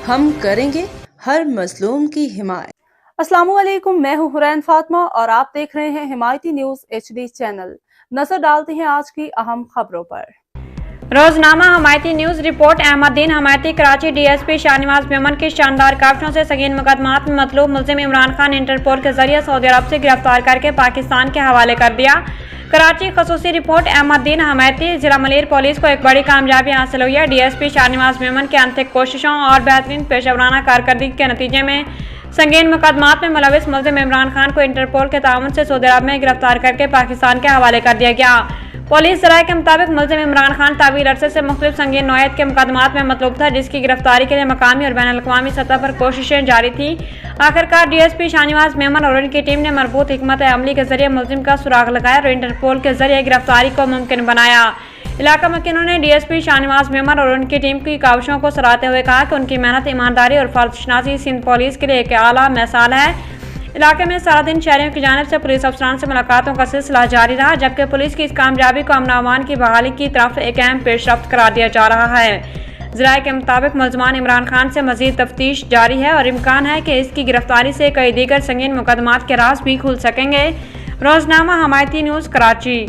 ہم کریں گے ہر مظلوم کی حمایت۔ السلام علیکم، میں ہوں حرین فاطمہ اور آپ دیکھ رہے ہیں حمایتی نیوز HD چینل۔ نظر ڈالتے ہیں آج کی اہم خبروں پر۔ روزنامہ حمایتی نیوز رپورٹ۔ احمد دین حمایتی کراچی DSP شاہنواز میمن کی شاندار کاوشوں سے سنگین مقدمات میں مطلوب ملزم عمران خان انٹرپول کے ذریعے سعودی عرب سے گرفتار کر کے پاکستان کے حوالے کر دیا۔ کراچی خصوصی رپورٹ۔ احمد دین حمایتی ضلع ملیر پولیس کو ایک بڑی کامیابی حاصل ہوئی ہے۔ DSP شاہنواز میمن کے انتھک کوششوں اور بہترین پیشہ ورانہ کارکردگی کے نتیجے میں سنگین مقدمات میں ملوث ملزم عمران خان کو انٹرپول کے تعاون سے سعودی عرب میں گرفتار کر کے پاکستان کے حوالے کر دیا گیا۔ پولیس ذرائع کے مطابق ملزم عمران خان طویل عرصے سے مختلف سنگین نوعیت کے مقدمات میں مطلوب تھا، جس کی گرفتاری کے لیے مقامی اور بین الاقوامی سطح پر کوششیں جاری تھیں۔ آخرکار DSP شاہنواز میمن اور ان کی ٹیم نے مربوط حکمت عملی کے ذریعے ملزم کا سراغ لگایا اور انٹرپول کے ذریعے گرفتاری کو ممکن بنایا۔ علاقہ مکینوں نے DSP شاہنواز میمن اور ان کی ٹیم کی کاوشوں کو سراہتے ہوئے کہا کہ ان کی محنت، ایمانداری اور فرض شناسی سندھ پولیس کے لیے ایک اعلیٰ مثال ہے۔ علاقے میں سارا دن شہریوں کی جانب سے پولیس افسران سے ملاقاتوں کا سلسلہ جاری رہا، جبکہ پولیس کی اس کامیابی کو امن و امان کی بحالی کی طرف ایک اہم پیش رفت قرار دیا جا رہا ہے۔ ذرائع کے مطابق ملزمان عمران خان سے مزید تفتیش جاری ہے اور امکان ہے کہ اس کی گرفتاری سے کئی دیگر سنگین مقدمات کے راز بھی کھل سکیں گے۔ روزنامہ حمایتی نیوز، کراچی۔